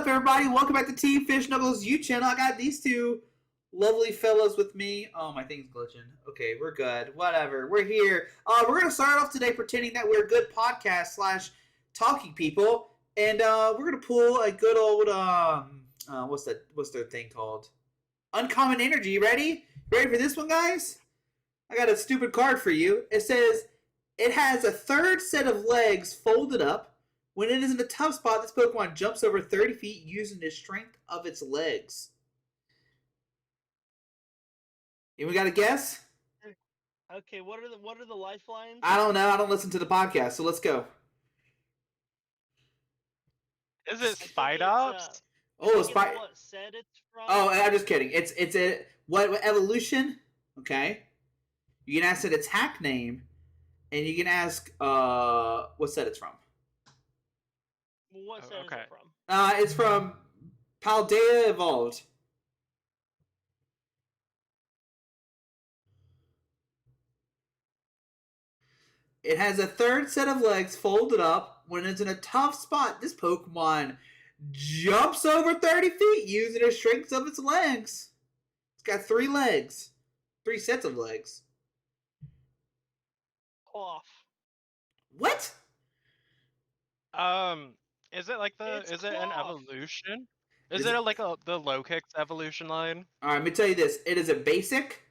up, everybody? Welcome back to Team Fish Knuckles YouTube channel. I got these two lovely fellows with me. Oh, my thing's glitching. Okay, we're good. Whatever. We're here. We're gonna start off today pretending that we're good podcast slash talking people, and we're gonna pull a good old what's their thing called? Uncommon energy. Ready? Ready for this one, guys? I got a stupid card for you. It says it has a third set of legs folded up. When it is in a tough spot, this Pokemon jumps over 30 feet using the strength of its legs. Anyone got a guess? Okay, what are the lifelines? I don't know. I don't listen to the podcast, so let's go. Is it Spidops? Oh, what set it's from? Oh, I'm just kidding. It's a what evolution? Okay. You can ask it attack name, and you can ask what set it's from. What set is it from? It's from Paldea Evolved. It has a third set of legs folded up. When it's in a tough spot, this Pokemon jumps over 30 feet using the strength of its legs. It's got 3 legs. 3 sets of legs. Off. What? Is it like the? It's is it an Cloth. evolution? Is it like the low kicks evolution line? All right, let me tell you this. It is a basic,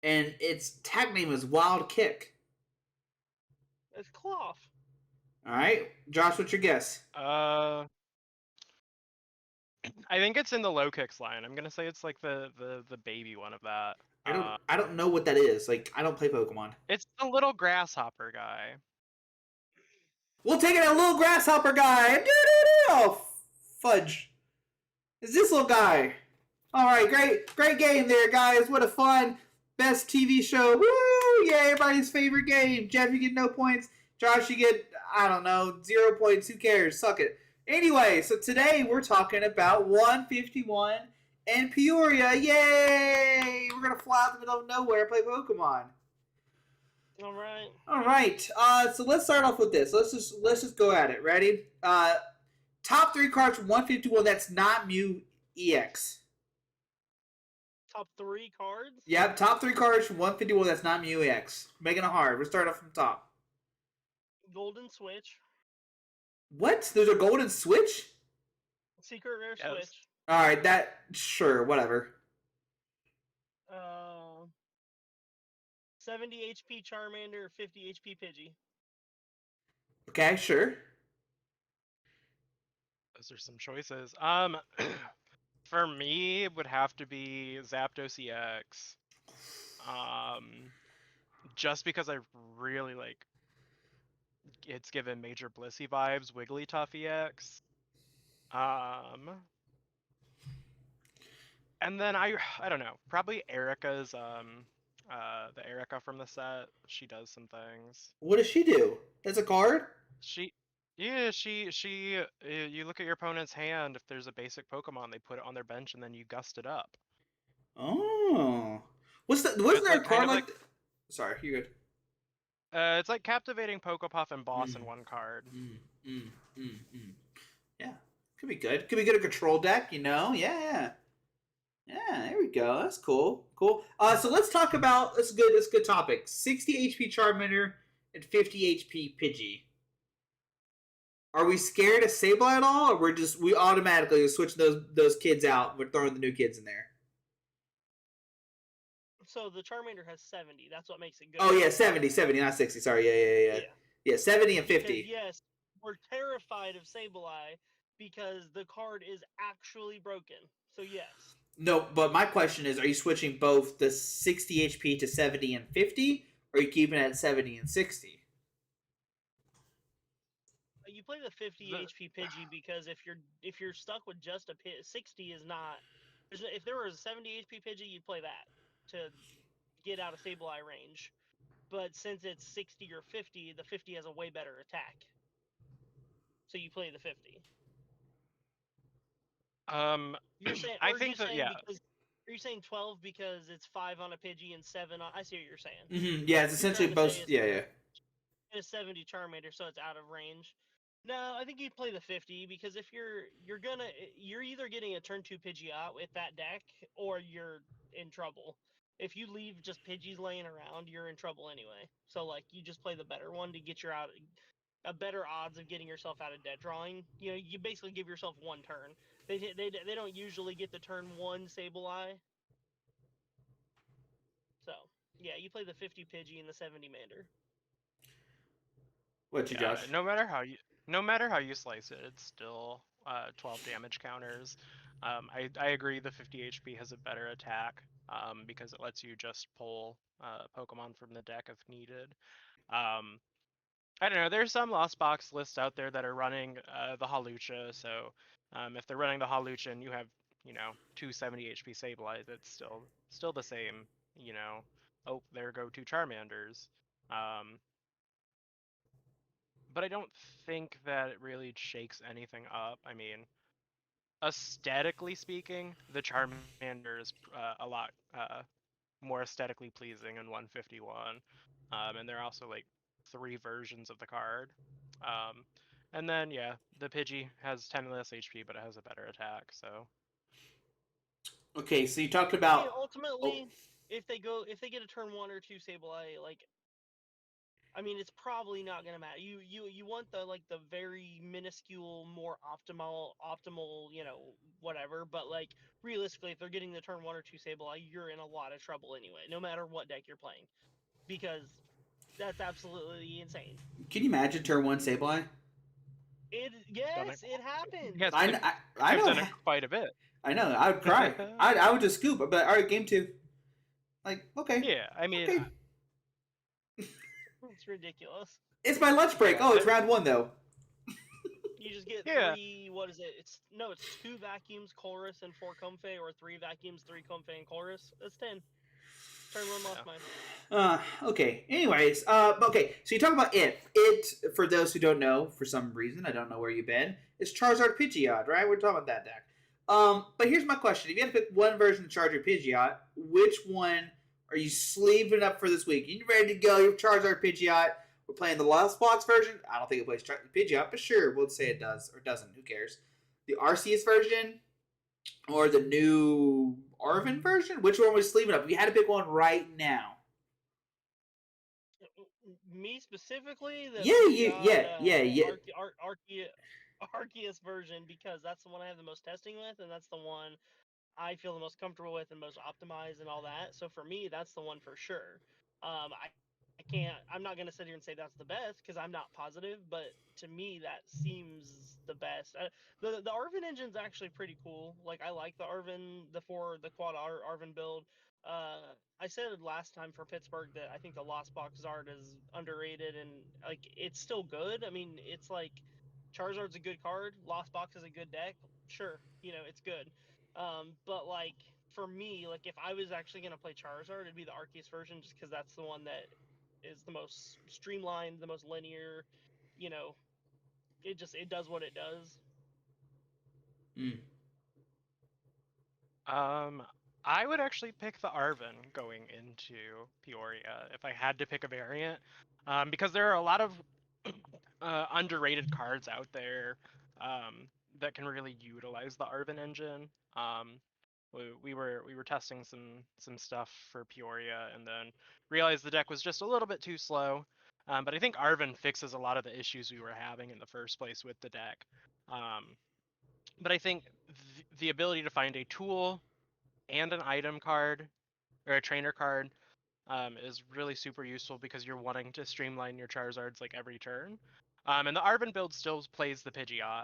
and its tag name is Wild Kick. It's Cloth. All right, Josh, what's your guess? I think it's in the low kicks line. I'm gonna say it's like the baby one of that. I don't know what that is. Like, I don't play Pokemon. It's the little grasshopper guy. We'll take it, a little grasshopper guy. Oh, fudge. It's this little guy. All right, great game there, guys. What a fun, best TV show. Woo! Yeah, everybody's favorite game. Jeff, you get no points. Josh, you get, I don't know, 0 points. Who cares? Suck it. Anyway, so today we're talking about 151 and Peoria. Yay! We're going to fly out in the middle of nowhere and play Pokemon. All right. All right. So let's start off with this. Let's just go at it. Ready? Top 3 cards from 151. That's not Mew EX. Top 3 cards? Yep. Top 3 cards from 151. That's not Mew EX. Making it hard. We'll start off from top. Golden Switch. What? There's a golden switch? Secret Rare Yes. Switch. All right. Sure. Whatever. 70 HP Charmander, 50 HP Pidgey. Okay. Sure. Those are some choices. For me, it would have to be Zapdos EX. Just because I really like. It's given Major Blissey vibes. Wigglytuff EX. And then I don't know. Probably Erica's the Erica from the set. She does some things. What does she do? That's a card? She you look at your opponent's hand. If there's a basic Pokemon, they put it on their bench and then you gust it up. Oh. Wasn't there a card like Sorry, you're good. It's like Captivating Pokepuff and Boss in one card. Yeah. Could be good. Could be good at control deck, you know? Yeah. Yeah, there we go. That's cool. Cool. So let's talk about this is a good topic. 60 HP Charmander and 50 HP Pidgey. Are we scared of Sableye at all, or we automatically switch those kids out? We're throwing the new kids in there. So the Charmander has 70. That's what makes it good. Oh yeah, 70, not 60. Sorry, yeah. 70 and 50. Because, yes, we're terrified of Sableye because the card is actually broken. So yes. No, but my question is, are you switching both the 60 HP to 70 and 50, or are you keeping it at 70 and 60? You play the 50 HP Pidgey because if you're stuck with just a 60 is not. If there was a 70 HP Pidgey, you'd play that to get out of Sableye range. But since it's 60 or 50, the 50 has a way better attack. So you play the 50. You're saying, I think that yeah. Are you saying 12 because it's 5 on a Pidgey and 7 on? I see what you're saying. Yeah, it's essentially both. Yeah. It's 70 Charmander, so it's out of range. No, I think you play the 50 because if you're either getting a turn 2 Pidgeot with that deck or you're in trouble. If you leave just Pidgeys laying around, you're in trouble anyway. So like you just play the better one to get your out a better odds of getting yourself out of debt drawing. You know, you basically give yourself one turn. They don't usually get the turn 1 Sableye. So, yeah, you play the 50 Pidgey and the 70 Mander. What you, Yeah, Josh? no matter how you slice it, it's still 12 damage counters. I agree the 50 HP has a better attack because it lets you just pull Pokemon from the deck if needed. Um, I don't know. There's some Lost Box lists out there that are running the Hawlucha, so if they're running the Hawlucha and you have, two 70 HP Sableye, it's still the same, you know. Oh, there go two Charmanders. Um, but I don't think that it really shakes anything up. I mean, aesthetically speaking, the Charmander is a lot more aesthetically pleasing in 151. And there are also like three versions of the card. Um, and then yeah, the Pidgey has 10 less HP, but it has a better attack. So Okay, so you talked I mean, about. Oh, ultimately, if they get a turn 1 or 2 Sableye, like I mean, it's probably not gonna matter. You want the very minuscule, more optimal, whatever. But like realistically, if they're getting the turn 1 or 2 Sableye, you're in a lot of trouble anyway, no matter what deck you're playing, because that's absolutely insane. can you imagine turn one Sableye? done it. Yes, it happens. Yes, done it. I I've know. done it quite a bit. I know. I would cry. I would just scoop. But all right, game two. Like, okay, Yeah, I mean, okay. It's ridiculous. It's my lunch break. yeah, Oh, it's round one though. You just get yeah. three. What is it? It's two vacuums, chorus, and four comfey, or three vacuums, three comfey, and chorus. That's 10. Turn one lost Yeah. mine. Okay. Anyways, okay. So you talk about it. It, for those who don't know, for some reason, I don't know where you've been. It's Charizard Pidgeot, right? We're talking about that deck. But here's my question: if you had to pick one version of Charizard Pidgeot, which one are you sleeving up for this week? You ready to go? Your Charizard Pidgeot. We're playing the Lost Box version. I don't think it plays Pidgeot, but sure, we'll say it does or doesn't. Who cares? The Arceus version or the new Arvin version? Which one was sleeving up? If you had to pick one right now. Me specifically, the Yeah, Pidgeot yeah. Arceus version, because that's the one I have the most testing with, and that's the one I feel the most comfortable with and most optimized and all that. So for me, that's the one for sure. I can't. I'm not gonna sit here and say that's the best because I'm not positive, but to me that seems the best. The Arvin engine's actually pretty cool. Like I like the Arvin, the quad Arvin build. I said last time for Pittsburgh that I think the Lost Box Zard is underrated and like it's still good. I mean, it's like Charizard's a good card, Lost Box is a good deck. Sure, it's good. But like for me, like if I was actually gonna play Charizard, it'd be the Arceus version, just because that's the one that is the most streamlined, the most linear. You know, it does what it does. Mm. Um, I would actually pick the Arvin going into Peoria if I had to pick a variant, because there are a lot of underrated cards out there um, that can really utilize the Arvin engine. We were testing some stuff for Peoria and then realized the deck was just a little bit too slow. But I think Arvin fixes a lot of the issues we were having in the first place with the deck. Um, but I think the ability to find a tool and an item card or a trainer card is really super useful because you're wanting to streamline your Charizards like every turn. And the Arvin build still plays the Pidgeot.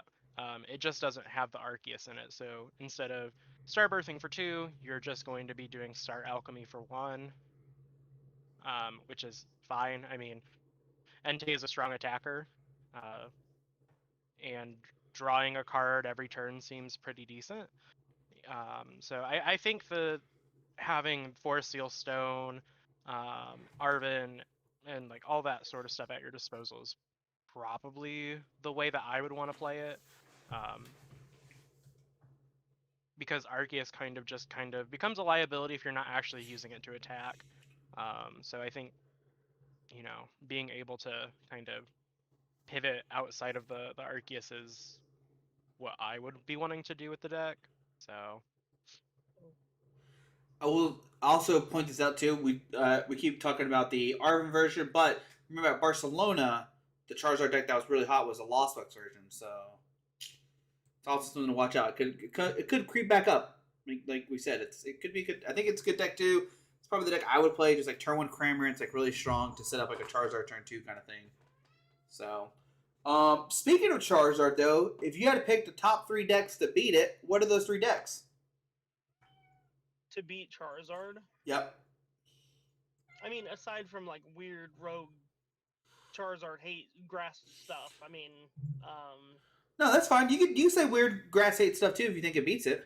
It just doesn't have the Arceus in it. So instead of Star Birthing for 2, you're just going to be doing Star Alchemy for 1, which is fine. I mean, Entei is a strong attacker, uh, and drawing a card every turn seems pretty decent. So I think the having Forest Seal Stone, Arvin, and like all that sort of stuff at your disposal is probably the way that I would want to play it. Um, because Arceus kind of becomes a liability if you're not actually using it to attack. So I think being able to kind of pivot outside of the Arceus is what I would be wanting to do with the deck. So I will also point this out too. We keep talking about the Arvin version, but remember at Barcelona, the Charizard deck that was really hot was a Lost Box version. So it's also something to watch out. It could creep back up. Like we said, it could be good. I think it's a good deck too. It's probably the deck I would play. Just like turn one Kramer, it's like really strong to set up like a Charizard turn two kind of thing. So, speaking of Charizard though, if you had to pick the top 3 decks to beat it, what are those 3 decks? To beat Charizard, Yep. I mean, aside from like weird rogue Charizard hate grass stuff, I mean, No, that's fine. You can say weird grass hate stuff too if you think it beats it.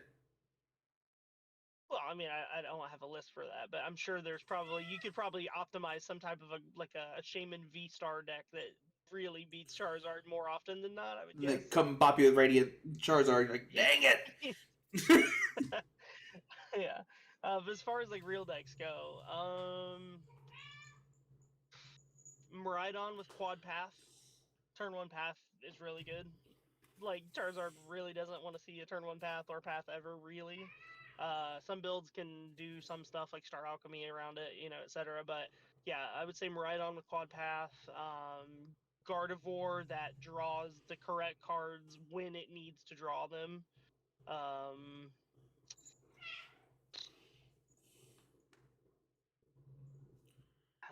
well, I mean, I don't have a list for that, but I'm sure you could probably optimize some type of a Shaman V-Star deck that really beats Charizard more often than not, I would And they guess. come pop you with Radiant Charizard, like, dang it! Yeah. But as far as like real decks go, Miraidon with Quad Path, turn 1 path is really good. Like Charizard really doesn't want to see a turn 1 path or path ever really. Some builds can do some stuff like Star Alchemy around it, etc. But yeah, I would say Miraidon with Quad Path, Gardevoir that draws the correct cards when it needs to draw them.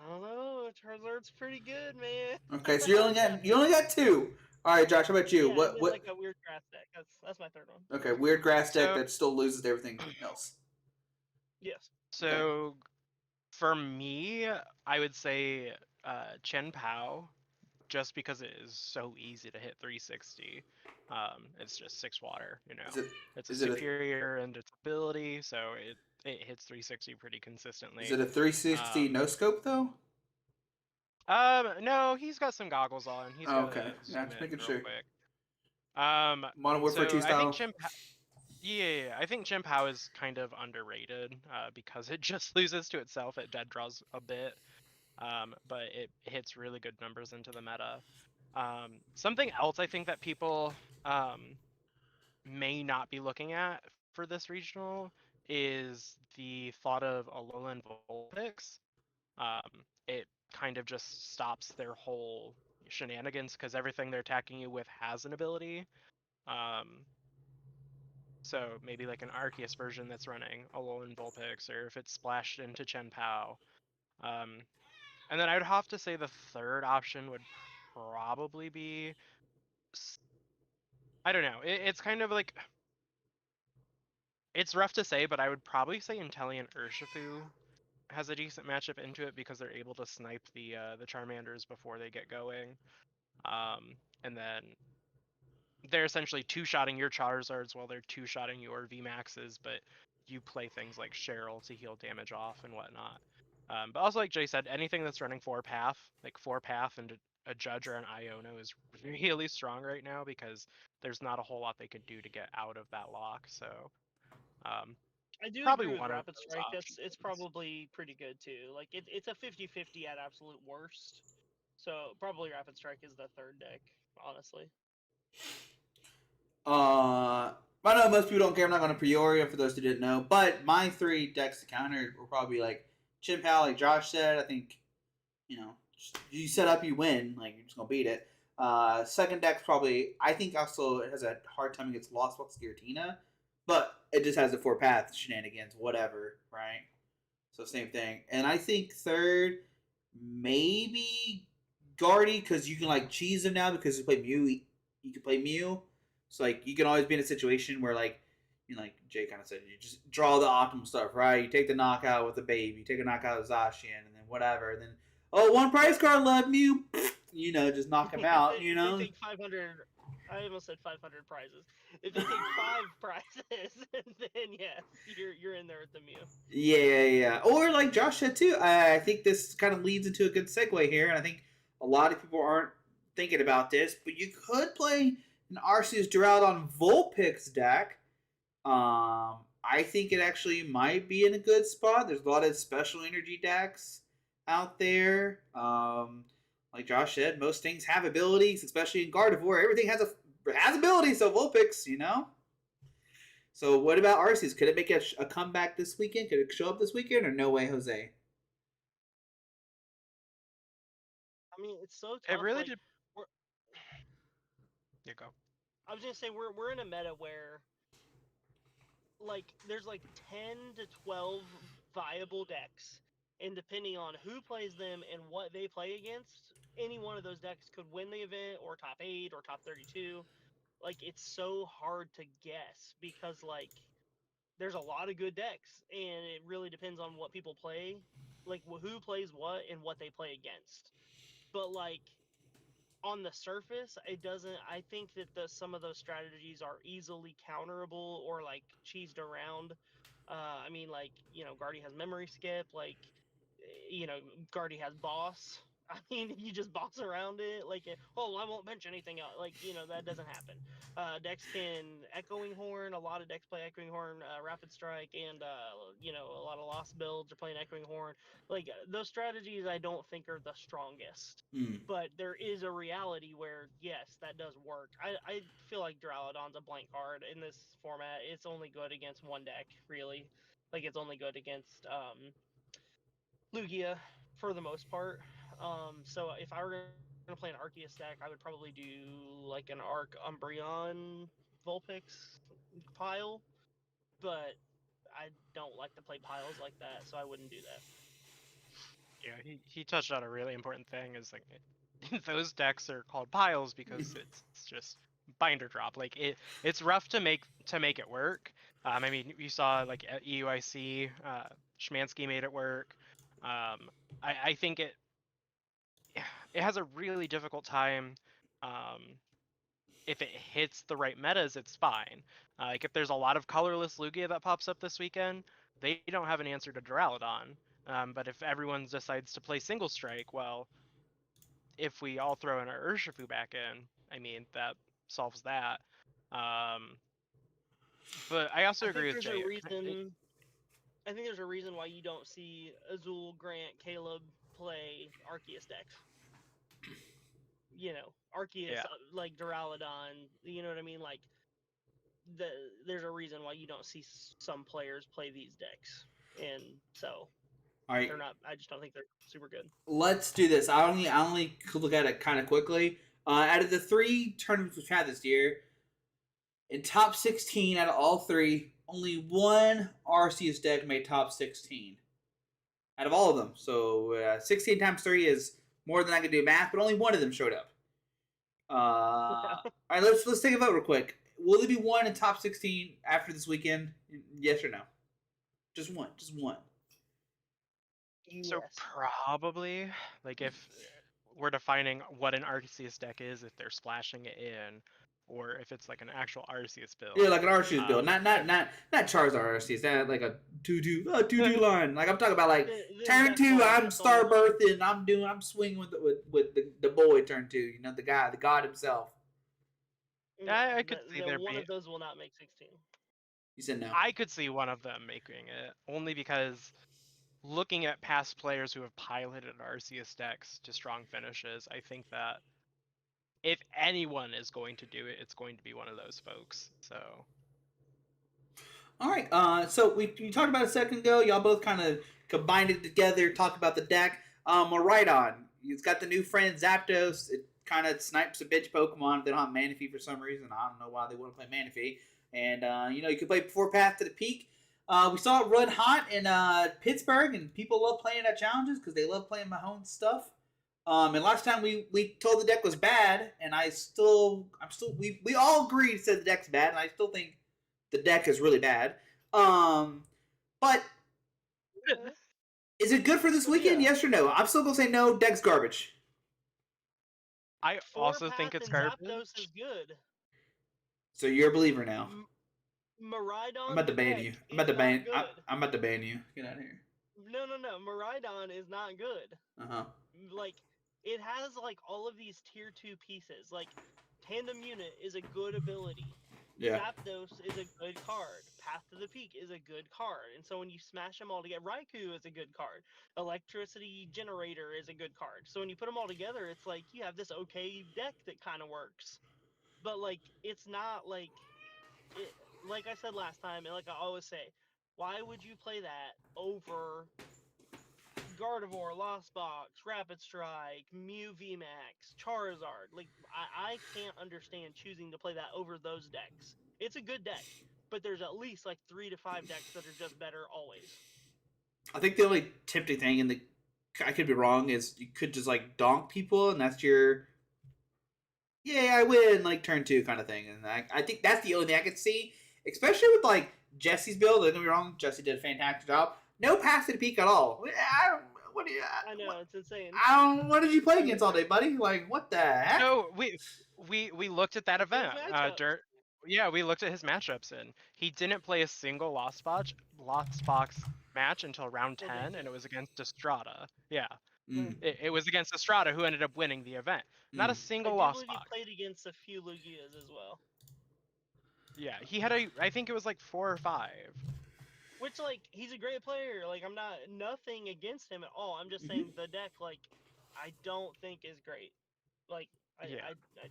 I don't know. Charizard's pretty good, man. Okay, so you only got 2. All right, Josh, how about you? Yeah, and What then what? like a weird grass deck. That's my third one. Okay, weird grass deck so that still loses to everything else. Yes. Okay. so for me, I would say Chen Pao, just because it is so easy to hit 360. It's just 6 water, Is it It's a is it a superior and its ability, so it hits 360 pretty is consistently. it a 360 no scope though? No, he's got some goggles on. He's Oh, got okay. to Yeah, zoom just in making real sure. quick. Modern Warfare 2 So I think style. Yeah, I think Chien Pao is kind of underrated because it just loses to itself. It dead draws a bit, but it hits really good numbers into the meta. Something else I think that people may not be looking at for this regional is the thought of Alolan Vulpix. It kind of just stops their whole shenanigans because everything they're attacking you with has an ability. Um, so maybe like an Arceus version that's running Alolan Vulpix, or if it's splashed into Chen Pao. Um, and then I would have to say the third option would probably be, I don't know. It's kind of like, it's rough to say, but I would probably say Inteleon Urshifu has a decent matchup into it because they're able to snipe the Charmanders before they get going. And then they're essentially two-shotting your Charizards while they're two-shotting your VMAXs, but you play things like Cheryl to heal damage off and whatnot. But also, like Jay said, anything that's running 4-path, like 4-path and a Judge or an Iono is really strong right now because there's not a whole lot they could do to get out of that lock. So um, I do probably agree with one of Rapid those Strike. options. It's probably pretty good too. Like it's a 50-50 at absolute worst. So probably Rapid Strike is the third deck, honestly. I know most people don't care. I'm not going to Peoria for those who didn't know, but my 3 decks to counter will probably like Chien Pao, like Josh said. I think you set up, you win. Like you're just gonna beat it. Second deck's probably I think also it has a hard time against Lost Box Giratina, but it just has the 4-path shenanigans, whatever, right? So same thing. And I think third maybe Guardy because you can like cheese him now because you play Mew. You can play Mew, so like you can always be in a situation where like like Jay kind of said, you just draw the optimal stuff, right? You take the knockout with the baby, you take a knockout with Zacian, and then whatever, and then one prize card left, Mew, just knock him out, If they take 500, I almost said 500 prizes. If they take 5 prizes, then yes, you're in there with the Mew. Yeah. Or like Josh said too, I think this kind of leads into a good segue here, and I think a lot of people aren't thinking about this, but you could play an Arceus Duraludon Vulpix deck. I think it actually might be in a good spot. There's a lot of special energy decks out there. Like Josh said, most things have abilities, especially in Gardevoir. Everything has abilities, so Vulpix, you know. So what about Arceus? Could it make a comeback this weekend? Could it show up this weekend, or no way, Jose? I mean, it's so It tough. really Like, did. we're, You go. I was gonna say we're in a meta where like there's like 10 to 12 viable decks, and depending on who plays them and what they play against, any one of those decks could win the event or top 8 or top 32. Like, it's so hard to guess because like there's a lot of good decks, and it really depends on what people play, like who plays what and what they play against. But like on the surface, it doesn't. I think that some of those strategies are easily counterable or like cheesed around. I mean, like, Guardy has memory skip. Like, Guardy has boss. I mean, you just boss around it. Like, oh, I won't bench anything else. Like, that doesn't happen. Decks can echoing horn. A lot of decks play echoing horn, rapid strike, and a lot of lost builds are playing echoing horn. Like, those strategies, I don't think are the strongest. Mm. But there is a reality where yes, that does work. I feel like Duraludon's a blank card in this format. It's only good against one deck, really. Like, it's only good against Lugia for the most part. So if I were gonna play an Arceus deck, I would probably do like an Arc Umbreon Vulpix pile. But I don't like to play piles like that, so I wouldn't do that. Yeah, he touched on a really important thing. Is like those decks are called piles because it's just binder drop. Like it's rough to make it work. I mean, you saw like at EUIC, Schmansky made it work. I think it has a really difficult time. If it hits the right metas, it's fine. Like if there's a lot of colorless Lugia that pops up this weekend, they don't have an answer to Duraludon. But if everyone decides to play single strike, well, if we all throw in our Urshifu back in, I mean that solves that. Um, but I also I agree think with there's a Jay. reason. I think there's a reason why you don't see Azul, Grant, Caleb play Arceus decks. Arceus, Yeah, like Duraludon. You know what I mean? Like, there's a reason why you don't see some players play these decks, and so All right, they're not. I just don't think they're super good. let's do this. I only could look at it kind of quickly. Out of the 3 tournaments we've had this year, in top 16 out of all 3, only one Arceus deck made top 16 out of all of them. So 16 times 3 is more than I can do math, but only one of them showed up. All right, let's take a vote real quick. Will there be one in top 16 after this weekend? Yes or no? Just one. Just one. so Yes. probably like if we're defining what an Arceus deck is, if they're splashing it in, or if it's like an actual Arceus build. Yeah, like an Arceus build, Um, not Charizard Arceus. That like a 2-2 line. Like I'm talking about like Then turn 2. definitely I'm a solo. Starbirthing. I'm swinging with the boy turn 2. You know the guy, the god himself. I could see there One being. of those will not make 16. You said no. I could see one of them making it only because looking at past players who have piloted Arceus decks to strong finishes, I think that if anyone is going to do it, it's going to be one of those folks. So All right. So we talked about it a second ago. Y'all both kind of combined it together, talked about the deck. Miraidon. It's got the new friend Zapdos. It kind of snipes a bitch Pokemon. They don't have Manaphy for some reason. I don't know why they wouldn't play Manaphy. And you can play before Path to the Peak. We saw it run hot in Pittsburgh, and people love playing at challenges because they love playing Mahone's stuff. And last time we told the deck was bad, and we all agreed said the deck's bad, and I still think the deck is really bad. But is it good for this weekend? Yeah. Yes or no? I'm still gonna say no. Deck's garbage. I also think Path it's and Zapdos garbage. is good. So you're a believer now. I'm about Miraidon's to ban deck you. is not good. I'm about to ban you. Get out of here. No. Miraidon is not good. Uh-huh. Like, it has like all of these tier 2 pieces. Like, Tandem Unit is a good ability. Yeah. Zapdos is a good card. Path to the Peak is a good card, and so when you smash them all together, Raikou is a good card. Electricity Generator is a good card. So when you put them all together, it's like you have this okay deck that kind of works. But like, it's not like it. Like I said last time, and like I always say, why would you play that over Gardevoir, Lost Box, Rapid Strike, Mew VMAX, Charizard? Like, I can't understand choosing to play that over those decks. It's a good deck, but there's at least like 3 to 5 decks that are just better always. I think the only tempting thing, and I could be wrong, is you could just like donk people, and that's your yay, I win, like turn 2 kind of thing. And I think that's the only thing I could see, especially with like Jesse's build. Don't get me wrong, Jesse did a fantastic job. No pass to the peak at all. What do you? I know, it's insane. What did you play against all day, buddy? Like, what the heck? No, we looked at that event. matchups. Yeah, we looked at his matchups, and he didn't play a single Lost Box match until round 10, and it was against Estrada. Yeah, it was against Estrada, who ended up winning the event. Not a single Lost Box. He played against a few Lugias as well. Yeah, he had I think it was like 4 or 5. Which, like, he's a great player. Like, I'm not nothing against him at all. I'm just saying the deck, like, I don't think is great. Like, I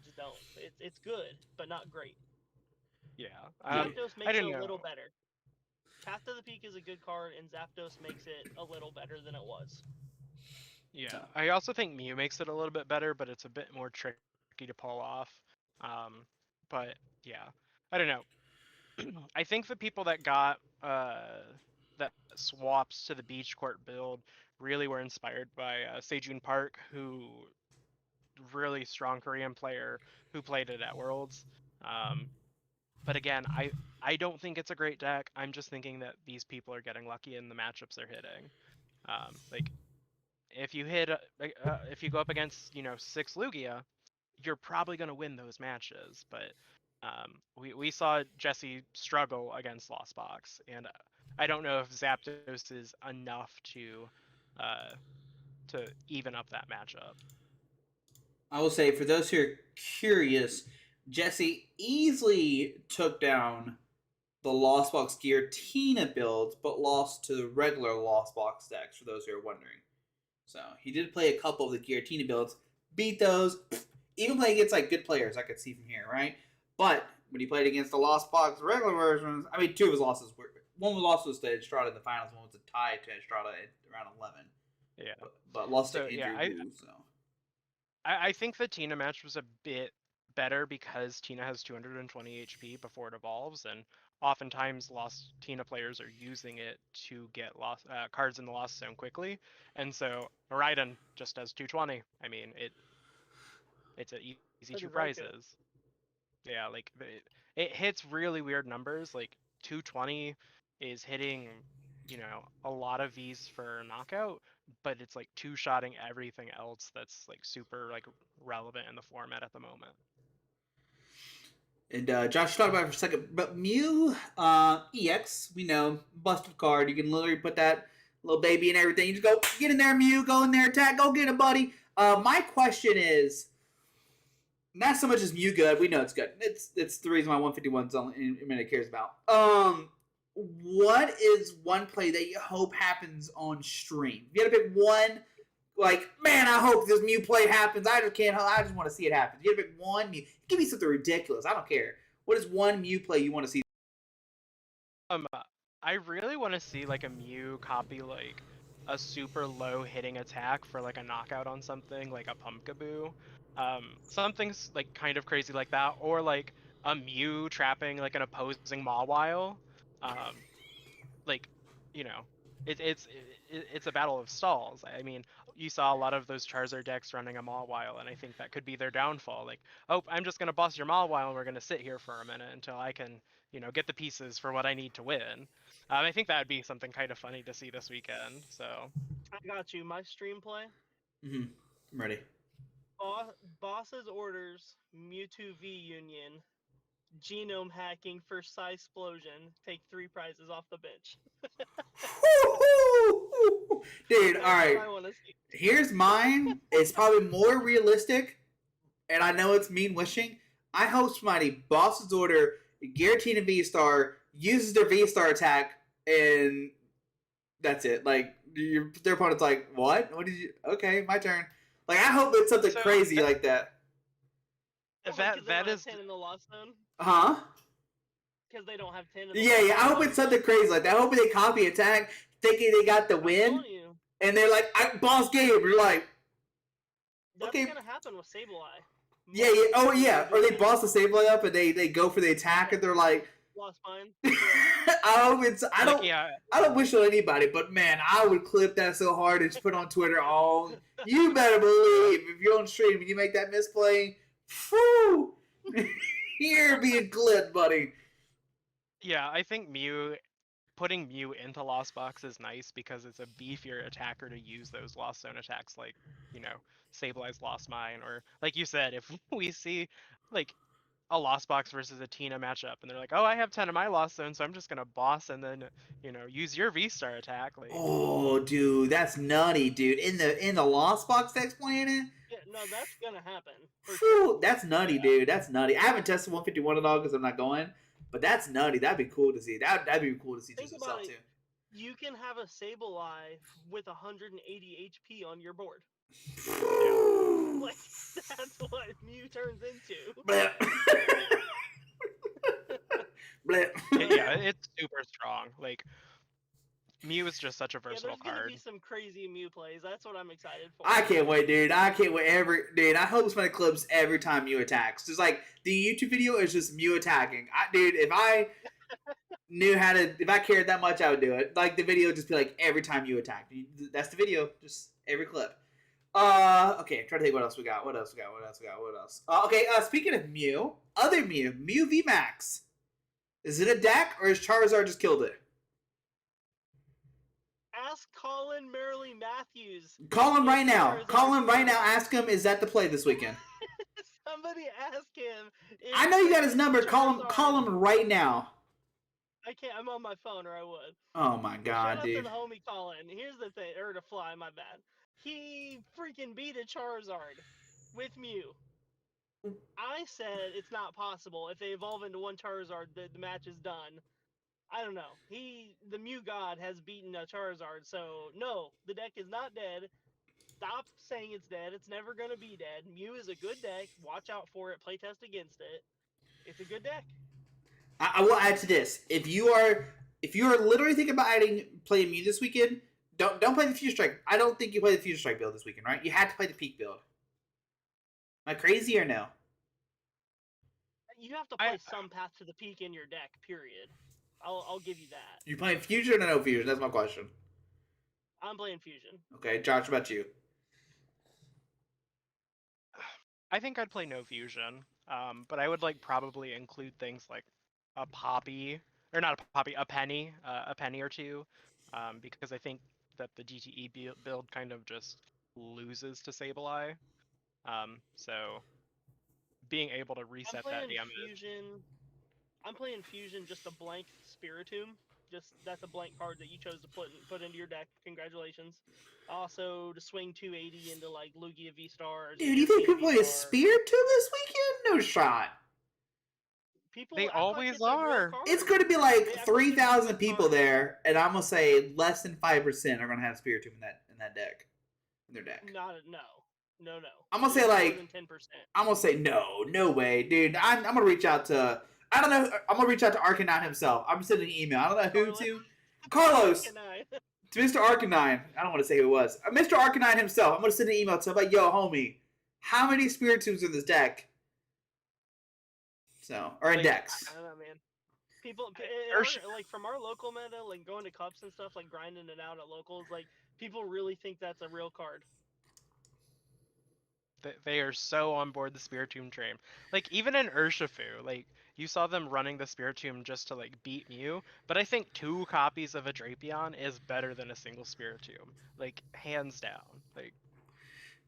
just don't. It's good, but not great. Yeah. Zapdos makes it a little better. Path to the Peak is a good card, and Zapdos makes it a little better than it was. Yeah, I also think Mew makes it a little bit better, but it's a bit more tricky to pull off. But yeah, I don't know. I think the people that got that swaps to the beach court build really were inspired by Sejun Park, who really strong Korean player who played it at Worlds. But again, I don't think it's a great deck. I'm just thinking that these people are getting lucky in the matchups they're hitting. Like if you hit if you go up against 6 Lugia, you're probably going to win those matches. But we saw Jesse struggle against Lost Box, and I don't know if Zapdos is enough to even up that matchup. I will say, for those who are curious, Jesse easily took down the Lost Box Giratina builds, but lost to the regular Lost Box decks, for those who are wondering. So he did play a couple of the Giratina builds, beat those, even playing against like good players I could see from here, right? But when he played against the Lost Box regular versions, I mean, 2 of his losses were, one loss was to Estrada in the finals, one was a tie to Estrada at around 11. Yeah, but lost to Andrew Wu, so. I think the Tina match was a bit better because Tina has 220 HP before it evolves, and oftentimes Tina players are using it to get cards in the Lost Zone quickly, and so Raiden just does 220. I mean, it's an easy 2 prizes. Yeah, like it hits really weird numbers. Like 220 is hitting, a lot of Vs for knockout, but it's like 2-shotting everything else that's like super like relevant in the format at the moment. And Josh talked about it for a second, but Mew EX, we know, busted card. You can literally put that little baby and everything. You just go, get in there, Mew, go in there, attack, go get him, buddy. My question is, not so much as Mew good. We know it's good. It's the reason why 151's only minute cares about. What is one play that you hope happens on stream? If you had to pick one, like, man, I hope this Mew play happens. I just want to see it happen. If you had to pick one Mew, give me something ridiculous. I don't care. What is one Mew play you want to see? I really want to see like a Mew copy like a super low hitting attack for like a knockout on something like a Pumpkaboo. Something's like kind of crazy like that, or like a Mew trapping like an opposing Mawile. Like, it's a battle of stalls. I mean, you saw a lot of those Charizard decks running a Mawile, and I think that could be their downfall. Like, oh, I'm just gonna boss your Mawile, and we're gonna sit here for a minute until I can, get the pieces for what I need to win. I think that would be something kind of funny to see this weekend. So. I got you. My stream play. I'm ready. Boss's orders, Mewtwo V Union, genome hacking for Psysplosion, take 3 prizes off the bench. Dude, alright. Here's mine. It's probably more realistic, and I know it's mean wishing. I hope somebody Boss's order, Giratina V-Star, uses their V-Star attack, and that's it. Like, their opponent's like, what? What did you... Okay, my turn. Like, I hope it's something crazy like that. That is 10 in the lost zone. Huh? Because they don't have 10 in the Yeah. I hope it's something crazy like that. I hope they copy attack, thinking they got the win, and they're like, boss game. You're like, that's okay. Gonna happen with Sableye. Yeah. Oh, yeah. Or they boss the Sableye up, and they go for the attack, and they're like, lost mine. I hope it's... I don't wish on anybody, but man, I would clip that so hard and just put on Twitter. Oh, you better believe if you're on stream and you make that misplay, whew, you're being clipped, buddy. Yeah, I think putting Mew into Lost Box is nice because it's a beefier attacker to use those Lost Zone attacks, like, Sableize Lost Mine, or like you said, if we see like a Lost Box versus a Tina matchup, and they're like, oh, I have 10 in my Lost Zone, so I'm just gonna boss and then use your V-Star attack. Like, oh, dude, that's nutty, dude. In the Lost Box X Planet. Yeah, no, that's gonna happen. Sure. That's nutty, dude. That's nutty. I haven't tested 151 at all because I'm not going, but that's nutty. That'd be cool to see. That'd be cool to see just itself too. You can have a Sableye with 180 HP on your board. Like, that's what Mew turns into. Bleh. Bleh. Yeah, it's super strong. Like, Mew is just such a versatile card. There's gonna be some crazy Mew plays. That's what I'm excited for. I can't wait, dude. I can't wait dude. I hope somebody clips every time Mew attacks. Just like the YouTube video is just Mew attacking. Dude, if I if I cared that much, I would do it. Like, the video would just be like every time you attack. That's the video. Just every clip. Okay, try to think what else we got. What else? Okay, speaking of Mew, other Mew VMAX. Is it a deck or is Charizard just killed it? Ask Colin Merrily Matthews. Call him right now. Call him right now. Ask him, is that the play this weekend? Somebody ask him. I know you got his number. Call him right now. I can't. I'm on my phone, or I would. Oh my god, dude. Shout out to the homie Colin. Here's the thing, or to Fly, my bad. He freaking beat a Charizard with Mew. I said it's not possible. If they evolve into one Charizard, the match is done. I don't know. The Mew God has beaten a Charizard, so no, the deck is not dead. Stop saying it's dead. It's never gonna be dead. Mew is a good deck. Watch out for it. Playtest against it. It's a good deck. I will add to this. If you are literally thinking about playing Mew this weekend, don't play the Future Strike. I don't think you play the Future Strike build this weekend, right? You had to play the Peak build. Am I crazy or no? You have to play some path to the peak in your deck, period. I'll give you that. You playing Fusion or no Fusion? That's my question. I'm playing Fusion. Okay, Josh, what about you? I think I'd play no Fusion, but I would probably include things like a Poppy, or not a Poppy, a Penny or two, because I think that the DTE build kind of just loses to Sableye. So being able to reset that damage. I'm playing Fusion, just a blank Spiritomb. That's a blank card that you chose to put into your deck. Congratulations. Also, to swing 280 into Lugia V-Star. Dude, you think people play a Spiritomb this weekend? No shot. They always are. It's going to be 3,000 people there, and I'm going to say less than 5% are going to have Spiritomb in that deck. In their deck. No. I'm going to say more than 10%. I'm going to say no way, dude. I'm going to reach out to... I don't know. I'm going to reach out to Arcanine himself. I'm sending an email. I don't know who to. Carlos. To Mr. Arcanine. I don't want to say who it was. Mr. Arcanine himself. I'm going to send an email to him like, yo, homie, how many Spiritombs are in this deck? So, or in decks. I don't know, man. People, from our local meta, going to cups and stuff, grinding it out at locals, people really think that's a real card. They are so on board the Spiritomb train. Even in Urshifu, you saw them running the Spiritomb just to beat Mew, but I think 2 copies of a Drapion is better than a single Spiritomb. Hands down.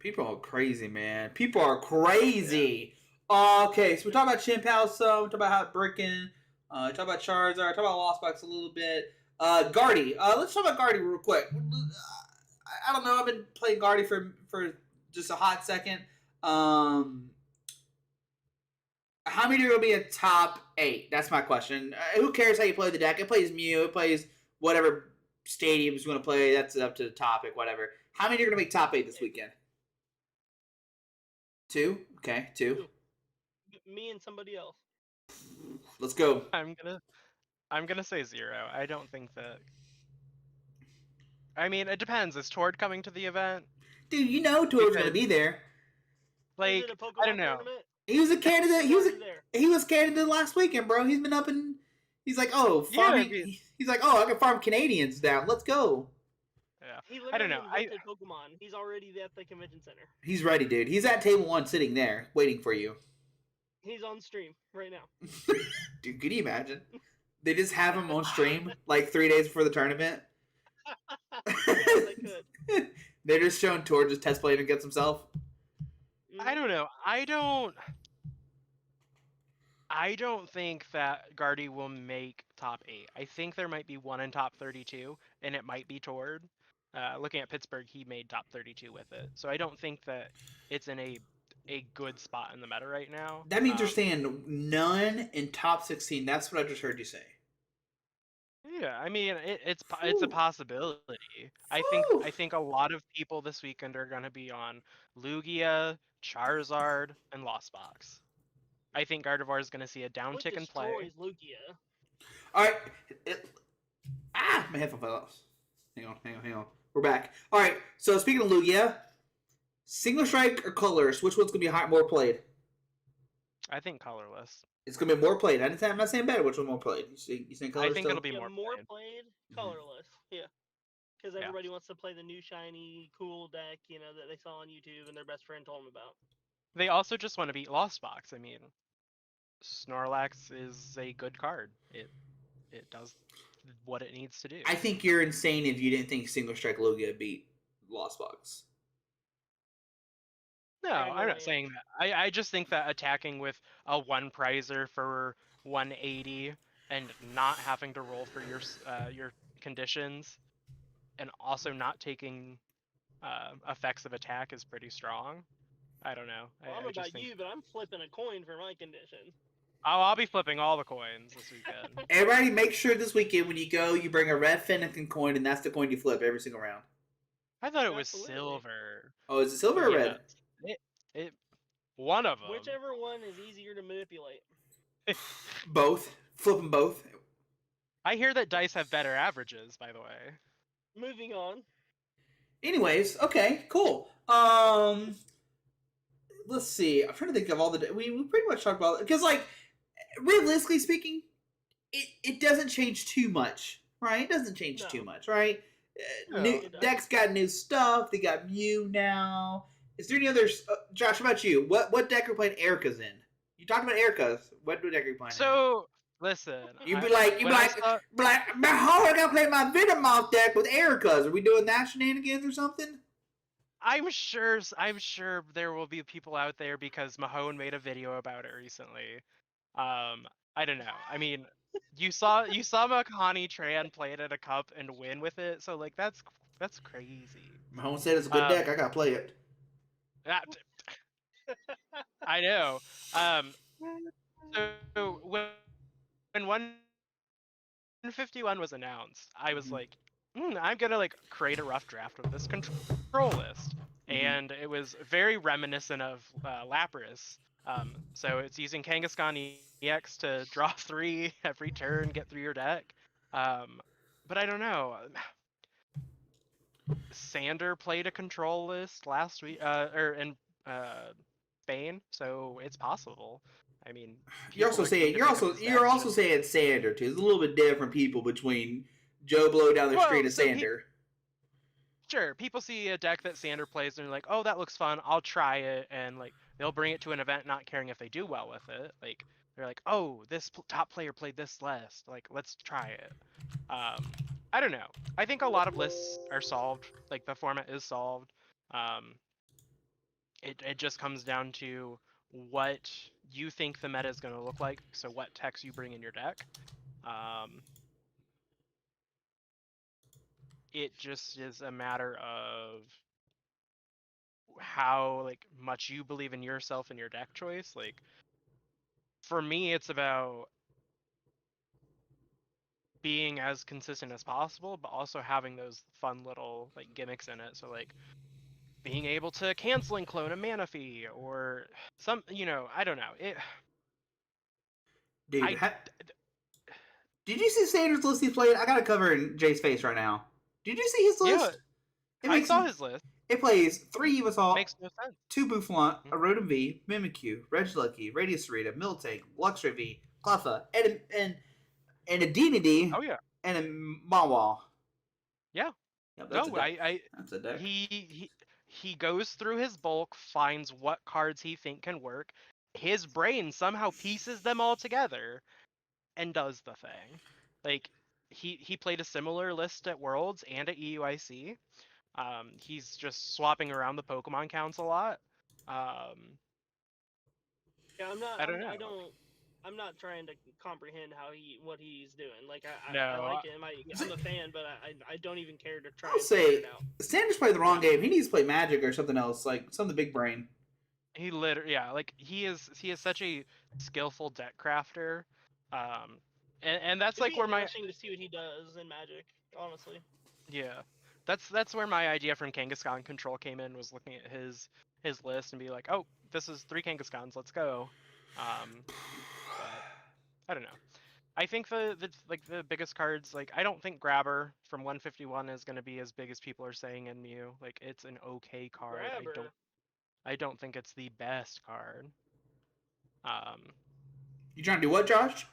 People are crazy, man. People are crazy. Okay, so we talk about Chien-Pao some, we talk about how it's breaking, talk about Charizard, talk about Lost Box a little bit. Guardy. Let's talk about Guardy real quick. I don't know, I've been playing Guardy for just a hot second. How many are going to be a top 8? That's my question. Who cares how you play the deck? It plays Mew. It plays whatever stadiums you want to play. That's up to the topic, whatever. How many are going to make top 8 this weekend? 2? Okay, 2. Me and somebody else. Let's go. I'm gonna say 0. I don't think that. I mean, it depends. Is Tord coming to the event? Dude, you know Tord's going to be there. Is it Like, a I don't Pokemon know. tournament? He was a candidate. There. He was candidate last weekend, bro. He's been up and he's like, oh, farming. Yeah, He's like, oh, I can farm Canadians down. Let's go. yeah. He I don't literally know. invented Pokemon. He's already at the convention center. He's ready, dude. He's at table 1 sitting there waiting for you. He's on stream right now. Dude, could you imagine? They just have him on stream like 3 days before the tournament. Yes, I could. They're just showing Tord just test playing against himself. I don't know. I don't think that Guardy will make top 8. I think there might be one in top 32, and it might be Tord. Looking at Pittsburgh, he made top 32 with it. So I don't think that it's in a good spot in the meta right now. That means you're saying none in top 16. That's what I just heard you say. Yeah, I mean it's a possibility. I think a lot of people this weekend are gonna be on Lugia, Charizard, and Lost Box. I think Gardevoir is gonna see a downtick in play. Destroys Lugia. All right. My headphone fell off. Hang on. We're back. All right. So speaking of Lugia, single strike or colors, which one's gonna be more played? I think colorless. It's gonna be more played. I'm not saying better. Which one more played? You saying colors? I think still? it'll be more played. Colorless. Yeah. Because everybody wants to play the new shiny cool deck, that they saw on YouTube and their best friend told them about. They also just want to beat Lost Box. I mean, Snorlax is a good card. It does what it needs to do. I think you're insane if you didn't think single strike Lugia beat Lost Box. No, I'm not saying that. I just think that attacking with a 1 prizer for 180 and not having to roll for your conditions, and also not taking effects of attack is pretty strong. I don't know. Well, I don't know about you, but I'm flipping a coin for my condition. Oh, I'll be flipping all the coins this weekend. Everybody, make sure this weekend when you go, you bring a red Fennekin coin, and that's the coin you flip every single round. I thought it was silver. Oh, is it silver or red? It one of them. Whichever one is easier to manipulate. Both. Flip them both. I hear that dice have better averages, by the way. Moving on. Anyways, okay, cool. Let's see. I'm trying to think of all the we pretty much talked about it because, like, realistically speaking, it doesn't change too much, right? It doesn't change too much, right? New decks got new stuff. They got Mew now. Is there any others? Josh, how about you? What deck are you playing Erica's in? You talked about Erica's. What deck are you playing? So listen, you'd be like, how I gotta play my Venomoth deck with Erica's? Are we doing that shenanigans or something? I'm sure there will be people out there because Mahone made a video about it recently. I don't know. I mean, you saw Makani Tran play it at a cup and win with it, so like that's crazy. Mahone said it's a good deck. I gotta play it. I know. So when 151 was announced, I was like, I'm gonna like create a rough draft of this control list, and it was very reminiscent of Lapras. So it's using Kangaskhan EX to draw 3 every turn, get through your deck. But I don't know. Sander played a control list last week, or in Spain, so it's possible. I mean, you're also saying Sander too. There's a little bit different people between Joe Blow down the street and Sander. Sure, people see a deck that Sander plays and they're like, "Oh, that looks fun. I'll try it," and like they'll bring it to an event, not caring if they do well with it. Like they're like, "Oh, this top player played this list. Like, let's try it." I don't know. I think a lot of lists are solved. Like the format is solved. It just comes down to what you think the meta is going to look like. So what techs you bring in your deck. It just is a matter of how like much you believe in yourself and your deck choice. Like for me, it's about being as consistent as possible, but also having those fun little like gimmicks in it. So like being able to cancel and clone a mana fee, or some, I don't know. Dude, I did you see Sanders' list he played? I got to cover in Jay's face right now. Did you see his Yeah, list? It I makes saw his list. it plays 3 Evisalt, Makes no sense. 2 Buffalon, Mhm. a Rotom V, Mimikyu, Regilucky, Radius Rita, Miltank, Luxray V, Cleffa, and a Dinity, Oh yeah, and a Mawa. yeah. Yep, that's a No, deck. That's a deck. he goes through his bulk, finds what cards he think can work. His brain somehow pieces them all together and does the thing. Like he played a similar list at Worlds and at EUIC. He's just swapping around the Pokemon counts a lot. Um, Yeah, I don't I know. don't. I'm not trying to comprehend what he's doing. Like I No, like him. I'm a fan, but I don't even care to try I'll and figure it say out. Sanders played the wrong yeah. game. He needs to play Magic or something else, like something big brain. He literally, yeah, like he is such a skillful deck crafter. Um, and that's It'd like be where my interesting to see what he does in Magic. Honestly, yeah, that's where my idea from Kangaskhan Control came in, was looking at his list and be like, oh, this is 3 Kangaskhan's, let's go. But I don't know. I think the biggest cards, like I don't think Grabber from 151 is going to be as big as people are saying in Mew. Like it's an okay card. Grabber. I don't think it's the best card. Um, You trying to do what, Josh?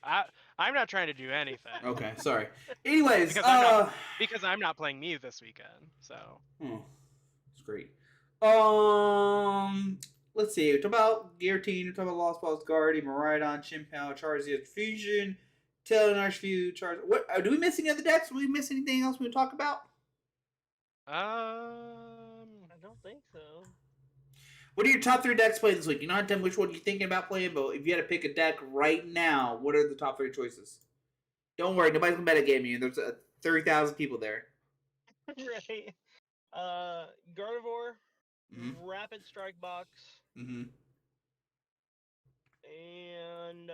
I I'm not trying to do anything. Okay, sorry. Anyways, because I'm not because I'm not playing Mew this weekend. So it's great. Let's see. We talk about Guillotine. We talk about Lost Balls, Guardian, Miraidon, Chimpanzee, Charizard Fusion, Telenar View, Charizard. What? Do we miss any other decks? Do we miss anything else we talk about? I don't think so. What are your top 3 decks played this week? You don't have to tell me which one you're thinking about playing, but if you had to pick a deck right now, what are the top 3 choices? Don't worry, nobody's gonna metagame you. There's 30,000 people there. Right. Gardevoir, Mm-hmm. Rapid Strike Box, Mm-hmm. and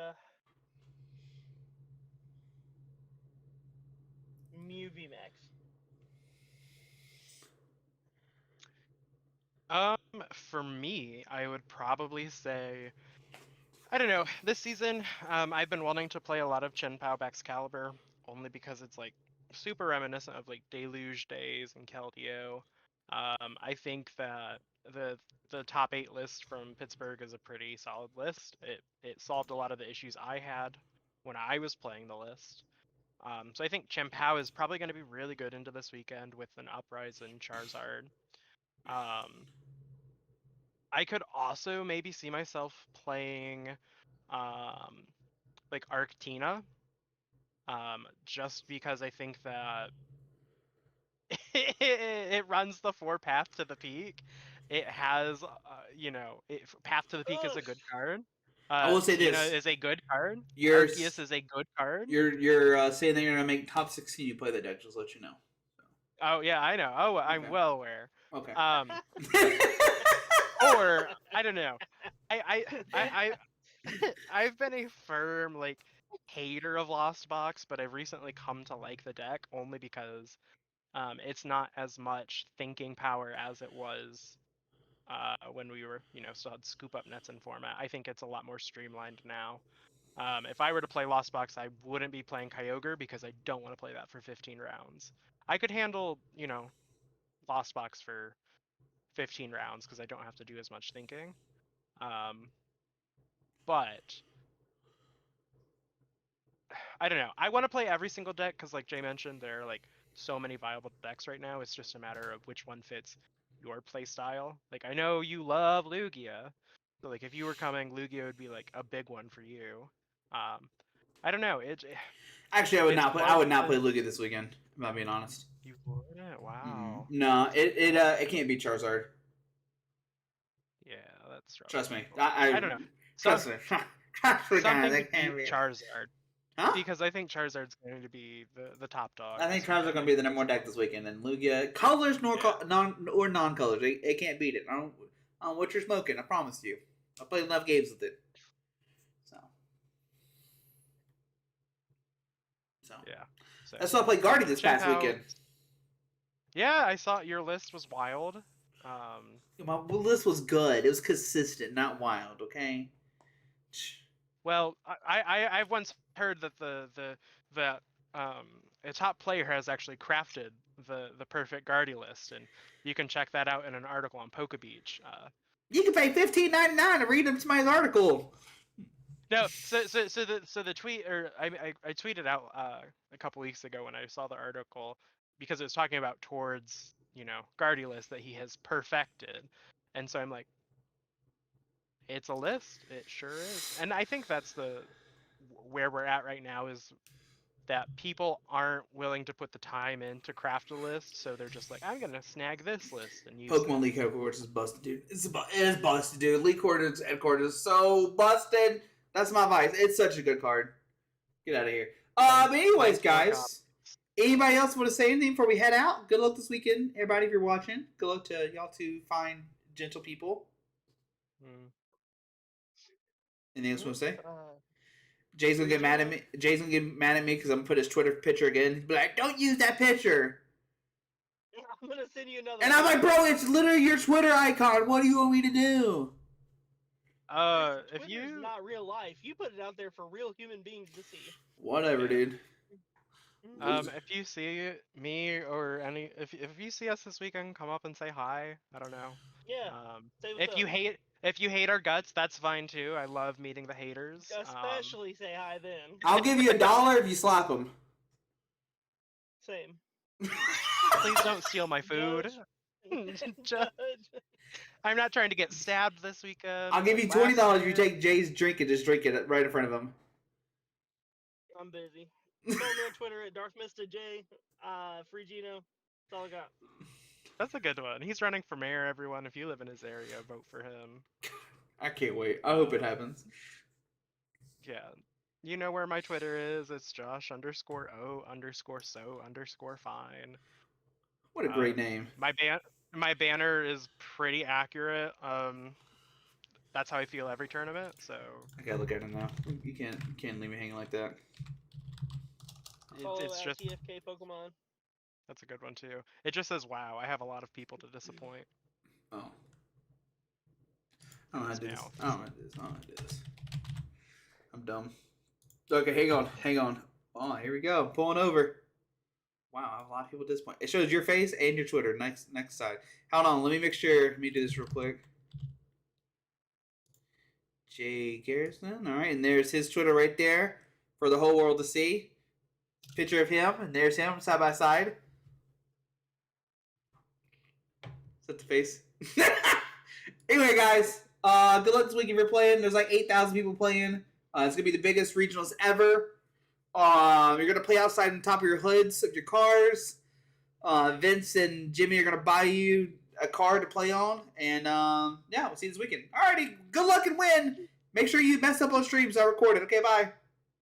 Mew VMAX. for me, I would probably say, I don't know. This season, I've been wanting to play a lot of Chen Pao Excalibur, only because it's like super reminiscent of like Deluge days and Keldeo. I think that the the top 8 list from Pittsburgh is a pretty solid list. It solved a lot of the issues I had when I was playing the list. So I think Chen Pao is probably going to be really good into this weekend with an Uprise and Charizard. Um, I could also maybe see myself playing um, like Arctina, just because I think that it runs the 4 path to the peak. It has, path to the peak is Ugh. a good card. I will say Tina this: is a good card. you're Arceus is a good card. you're saying that you're gonna make top 16. You play that deck. Just to let you know. Oh yeah, I know. Oh, I'm Okay. well aware. Okay. Or I don't know. I've been a firm like hater of Lost Box, but I've recently come to like the deck only because it's not as much thinking power as it was when we were, still had scoop up nets in format. I think it's a lot more streamlined now. If I were to play Lost Box, I wouldn't be playing Kyogre because I don't want to play that for 15 rounds. I could handle, Lost Box for 15 rounds because I don't have to do as much thinking. But I don't know. I want to play every single deck because, like Jay mentioned, there are like so many viable decks right now. It's just a matter of which one fits your play style. Like I know you love Lugia, so like if you were coming, Lugia would be like a big one for you. Um, I don't know. Actually, I would It's not play. I hard would not play to. Lugia this weekend. I'm not being honest. You wouldn't? Wow. No, it can't be Charizard. Yeah, that's rough. Trust me. I don't know. Trust me. Trust me, guys. Something to That can't beat be. Charizard. Huh? Because I think Charizard's going to be the top dog. I think this Charizard's weekend. gonna be the number 1 deck this weekend, and Lugia colors nor non-colors. They can't beat it. I don't what you're smoking. I promise you. I played enough games with it. So Yeah. So that's why I played Guardian this check past out- weekend. Yeah, I saw your list was wild. My list was good. It was consistent, not wild. Okay. Well, I've once heard that that a top player has actually crafted the perfect Guardy list, and you can check that out in an article on Poke Beach. You can pay $15.99 to read somebody's article. No, so the tweet, or I tweeted out a couple weeks ago when I saw the article, because it was talking about towards Guardy list that he has perfected, and so I'm like, it's a list, it sure is, and I think that's where we're at right now, is that people aren't willing to put the time in to craft a list, so they're just like, I'm gonna snag this list and use Pokemon it. League headquarters is busted, dude. It's busted, dude. League headquarters is so busted. That's my advice. It's such a good card. Get out of here. But anyways, guys, anybody else want to say anything before we head out? Good luck this weekend, everybody, if you're watching. Good luck to y'all two fine, gentle people. Anything else you want to say? Jay's gonna get mad at me. Jay's gonna get mad at me because I'm gonna put his Twitter picture again. He'll be like, "Don't use that picture." I'm gonna send you another. And I'm like, "Bro, it's literally your Twitter icon. What do you want me to do?" If you not real life, you put it out there for real human beings to see. Whatever, dude. If you see me or if you see us this weekend, come up and say hi. I don't know. Yeah. If you hate our guts, that's fine too. I love meeting the haters. Especially say hi then. I'll give you $1 if you slap them. Same. Please don't steal my food. Judge. I'm not trying to get stabbed this weekend. I'll give you $20 if you take Jay's drink and just drink it right in front of him. I'm busy. Follow me on Twitter at DarthMistaJ. Free Gino. That's all I got. That's a good one. He's running for mayor, everyone. If you live in his area, vote for him. I can't wait. I hope it happens. Yeah. You know where my Twitter is. It's Josh_O_so_fine. What a great name. My banner is pretty accurate. That's how I feel every tournament. So I gotta look at it now. You can't leave me hanging like that. It's just TFK Pokemon. That's a good one too. It just says, "Wow, I have a lot of people to disappoint." Oh. I don't know how to do this. I don't know how to do this. I'm dumb. Okay, hang on. Oh, here we go. Pulling over. Wow, I have a lot of people disappointed. It shows your face and your Twitter. Next side. Hold on, let me make sure. Let me do this real quick. Jay Garrison. All right, and there's his Twitter right there for the whole world to see. Picture of him, and there's him side by side. Set the face. Anyway, guys, good luck this week if you're playing. There's like 8,000 people playing. It's gonna be the biggest regionals ever. You're gonna play outside on top of your hoods of your cars. Vince and Jimmy are gonna buy you a car to play on, and yeah, we'll see you this weekend. Alrighty, good luck and win. Make sure you mess up on streams. I recorded. Okay, bye.